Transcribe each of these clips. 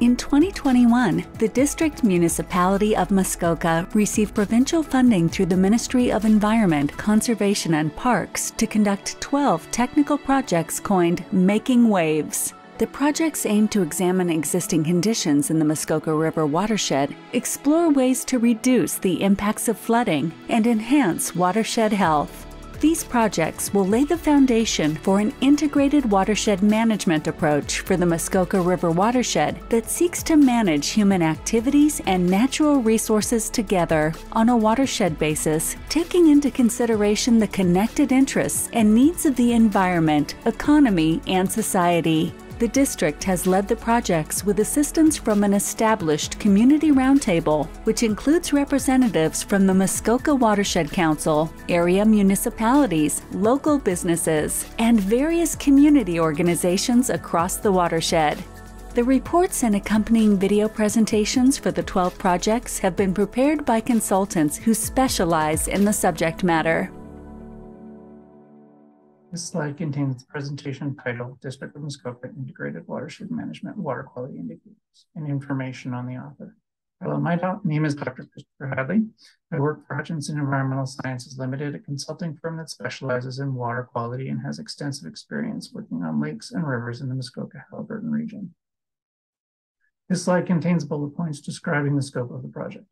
In 2021, the District Municipality of Muskoka received provincial funding through the Ministry of Environment, Conservation and Parks to conduct 12 technical projects coined Making Waves. The projects aim to examine existing conditions in the Muskoka River watershed, explore ways to reduce the impacts of flooding, and enhance watershed health. These projects will lay the foundation for an integrated watershed management approach for the Muskoka River watershed that seeks to manage human activities and natural resources together on a watershed basis, taking into consideration the connected interests and needs of the environment, economy, and society. The district has led the projects with assistance from an established community roundtable, which includes representatives from the Muskoka Watershed Council, area municipalities, local businesses, and various community organizations across the watershed. The reports and accompanying video presentations for the 12 projects have been prepared by consultants who specialize in the subject matter. This slide contains the presentation titled District of Muskoka Integrated Watershed Management Water Quality Indicators and information on the author. Hello, my name is Dr. Christopher Hadley. I work for Hutchinson Environmental Sciences Limited, a consulting firm that specializes in water quality and has extensive experience working on lakes and rivers in the Muskoka-Haliburton region. This slide contains bullet points describing the scope of the project.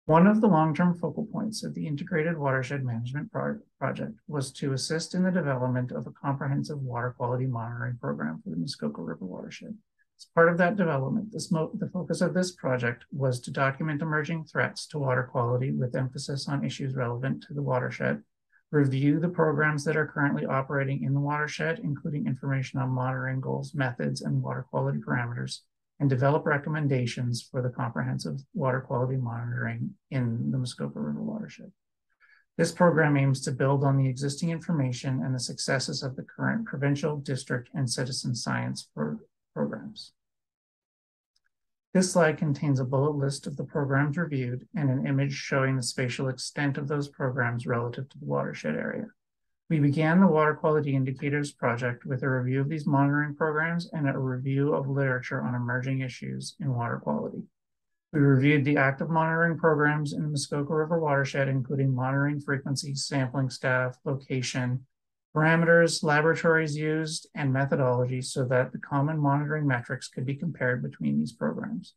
One of the long-term focal points of the Integrated Watershed Management Project was to assist in the development of a comprehensive water quality monitoring program for the Muskoka River watershed. As part of that development, the focus of this project was to document emerging threats to water quality with emphasis on issues relevant to the watershed, review the programs that are currently operating in the watershed, including information on monitoring goals, methods, and water quality parameters, and develop recommendations for the comprehensive water quality monitoring in the Muskoka River watershed. This program aims to build on the existing information and the successes of the current provincial, district, and citizen science programs. This slide contains a bullet list of the programs reviewed and an image showing the spatial extent of those programs relative to the watershed area. We began the Water Quality Indicators project with a review of these monitoring programs and a review of literature on emerging issues in water quality. We reviewed the active monitoring programs in the Muskoka River watershed, including monitoring frequencies, sampling staff, location, parameters, laboratories used, and methodology so that the common monitoring metrics could be compared between these programs.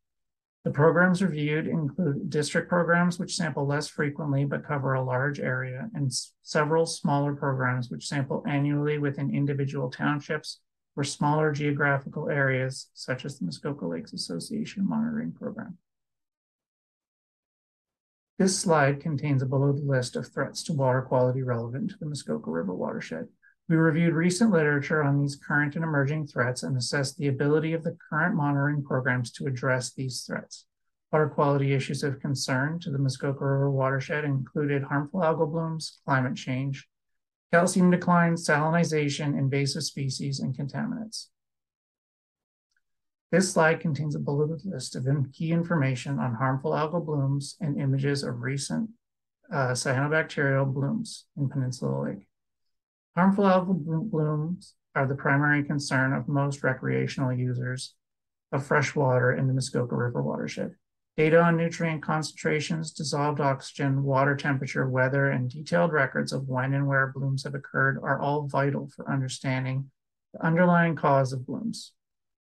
The programs reviewed include district programs, which sample less frequently but cover a large area, and several smaller programs which sample annually within individual townships or smaller geographical areas, such as the Muskoka Lakes Association Monitoring Program. This slide contains a bulleted list of threats to water quality relevant to the Muskoka River watershed. We reviewed recent literature on these current and emerging threats and assessed the ability of the current monitoring programs to address these threats. Water quality issues of concern to the Muskoka River watershed included harmful algal blooms, climate change, calcium decline, salinization, invasive species, and contaminants. This slide contains a bulleted list of key information on harmful algal blooms and images of recent cyanobacterial blooms in Peninsula Lake. Harmful algal blooms are the primary concern of most recreational users of fresh water in the Muskoka River watershed. Data on nutrient concentrations, dissolved oxygen, water temperature, weather, and detailed records of when and where blooms have occurred are all vital for understanding the underlying cause of blooms.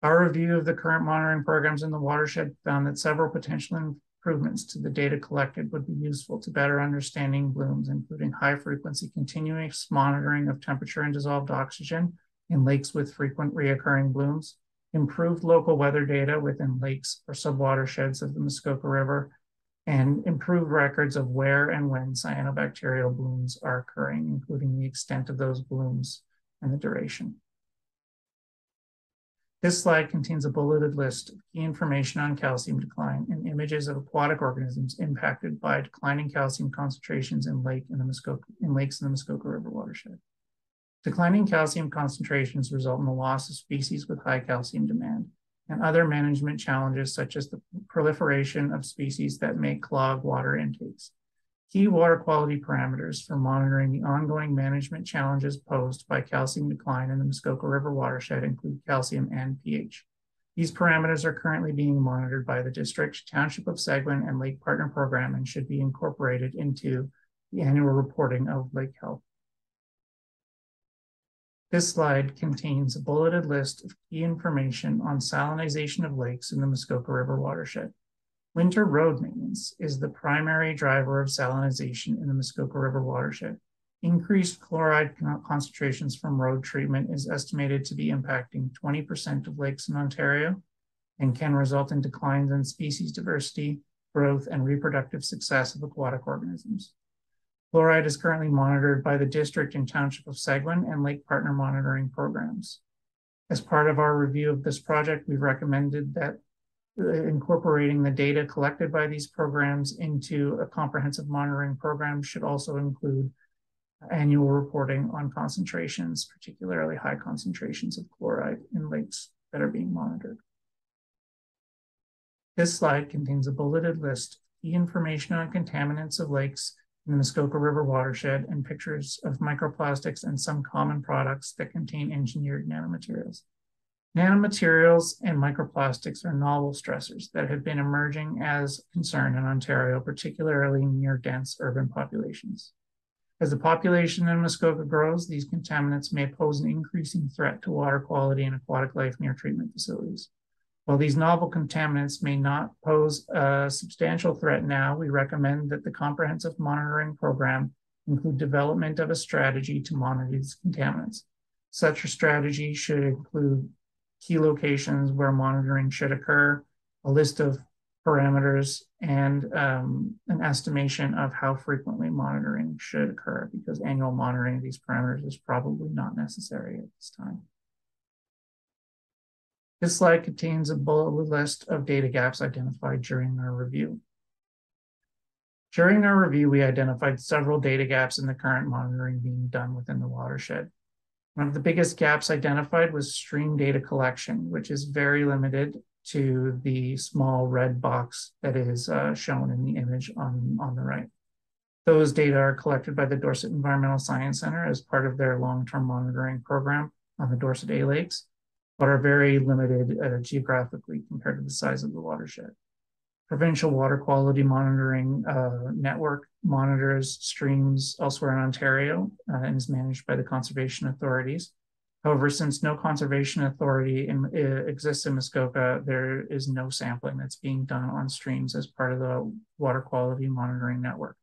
Our review of the current monitoring programs in the watershed found that several potential improvements to the data collected would be useful to better understanding blooms, including high-frequency continuous monitoring of temperature and dissolved oxygen in lakes with frequent reoccurring blooms, improved local weather data within lakes or subwatersheds of the Muskoka River, and improved records of where and when cyanobacterial blooms are occurring, including the extent of those blooms and the duration. This slide contains a bulleted list of key information on calcium decline and images of aquatic organisms impacted by declining calcium concentrations in lakes in the Muskoka River watershed. Declining calcium concentrations result in the loss of species with high calcium demand and other management challenges such as the proliferation of species that may clog water intakes. Key water quality parameters for monitoring the ongoing management challenges posed by calcium decline in the Muskoka River watershed include calcium and pH. These parameters are currently being monitored by the district, Township of Seguin, and Lake Partner Program and should be incorporated into the annual reporting of lake health. This slide contains a bulleted list of key information on salinization of lakes in the Muskoka River watershed. Winter road maintenance is the primary driver of salinization in the Muskoka River watershed. Increased chloride concentrations from road treatment is estimated to be impacting 20% of lakes in Ontario and can result in declines in species diversity, growth, and reproductive success of aquatic organisms. Fluoride is currently monitored by the district and Township of Seguin and Lake Partner monitoring programs. As part of our review of this project, we've recommended that incorporating the data collected by these programs into a comprehensive monitoring program should also include annual reporting on concentrations, particularly high concentrations of chloride in lakes that are being monitored. This slide contains a bulleted list of key information on contaminants of lakes in the Muskoka River watershed and pictures of microplastics and some common products that contain engineered nanomaterials. Nanomaterials and microplastics are novel stressors that have been emerging as a concern in Ontario, particularly near dense urban populations. As the population in Muskoka grows, these contaminants may pose an increasing threat to water quality and aquatic life near treatment facilities. While these novel contaminants may not pose a substantial threat now, we recommend that the comprehensive monitoring program include development of a strategy to monitor these contaminants. Such a strategy should include key locations where monitoring should occur, a list of parameters, and an estimation of how frequently monitoring should occur, because annual monitoring of these parameters is probably not necessary at this time. This slide contains a bulleted list of data gaps identified during our review. During our review, we identified several data gaps in the current monitoring being done within the watershed. One of the biggest gaps identified was stream data collection, which is very limited to the small red box that is shown in the image on the right. Those data are collected by the Dorset Environmental Science Center as part of their long-term monitoring program on the Dorset A Lakes, but are very limited geographically compared to the size of the watershed. Provincial Water Quality Monitoring Network monitors streams elsewhere in Ontario and is managed by the conservation authorities. However, since no conservation authority exists in Muskoka, there is no sampling that's being done on streams as part of the Water Quality Monitoring Network.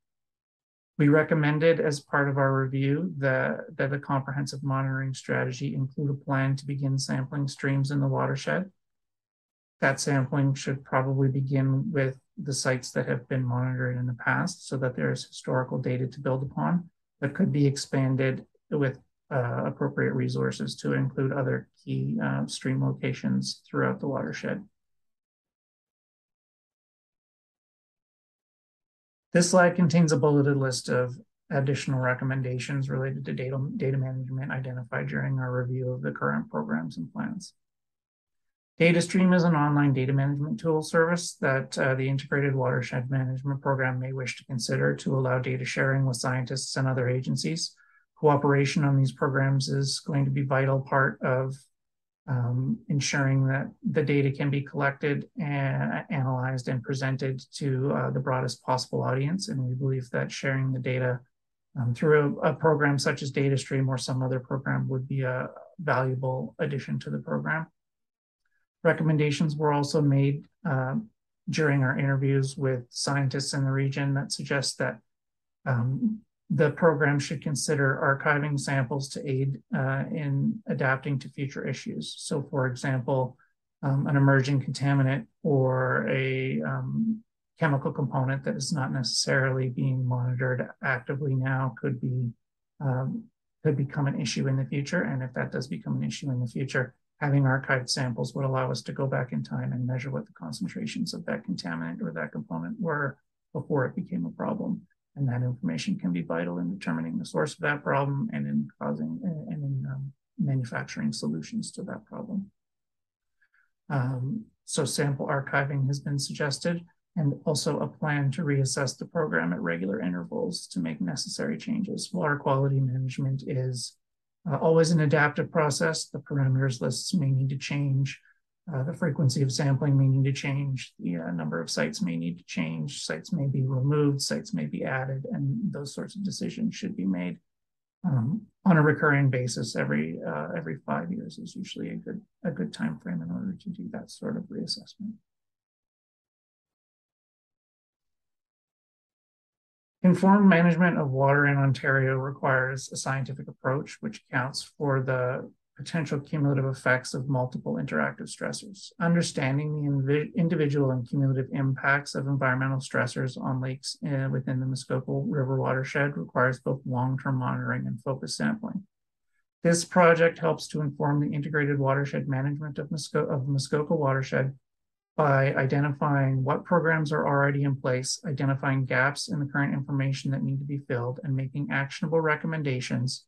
We recommended as part of our review that a comprehensive monitoring strategy include a plan to begin sampling streams in the watershed. That sampling should probably begin with the sites that have been monitored in the past so that there's historical data to build upon, but could be expanded with appropriate resources to include other key stream locations throughout the watershed. This slide contains a bulleted list of additional recommendations related to data management identified during our review of the current programs and plans. DataStream is an online data management tool service that the Integrated Watershed Management Program may wish to consider to allow data sharing with scientists and other agencies. Cooperation on these programs is going to be a vital part of ensuring that the data can be collected and analyzed and presented to the broadest possible audience. And we believe that sharing the data through a program such as DataStream or some other program would be a valuable addition to the program. Recommendations were also made during our interviews with scientists in the region that suggest that the program should consider archiving samples to aid in adapting to future issues. So for example, an emerging contaminant or a chemical component that is not necessarily being monitored actively now could become an issue in the future. And if that does become an issue in the future, having archived samples would allow us to go back in time and measure what the concentrations of that contaminant or that component were before it became a problem. And that information can be vital in determining the source of that problem and in manufacturing solutions to that problem. So sample archiving has been suggested, and also a plan to reassess the program at regular intervals to make necessary changes. Water quality management is always an adaptive process. The parameters lists may need to change. The frequency of sampling may need to change. The number of sites may need to change. Sites may be removed. Sites may be added, and those sorts of decisions should be made on a recurring basis. Every 5 years is usually a good time frame in order to do that sort of reassessment. Informed management of water in Ontario requires a scientific approach which accounts for the potential cumulative effects of multiple interactive stressors. Understanding the individual and cumulative impacts of environmental stressors on lakes within the Muskoka River watershed requires both long-term monitoring and focused sampling. This project helps to inform the integrated watershed management of Muskoka watershed by identifying what programs are already in place, identifying gaps in the current information that need to be filled, and making actionable recommendations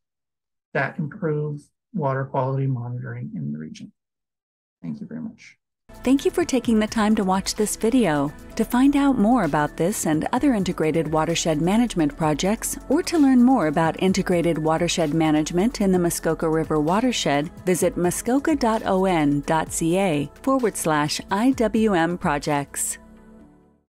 that improve water quality monitoring in the region. Thank you very much. Thank you for taking the time to watch this video. To find out more about this and other integrated watershed management projects, or to learn more about integrated watershed management in the Muskoka River watershed, visit muskoka.on.ca/IWM projects.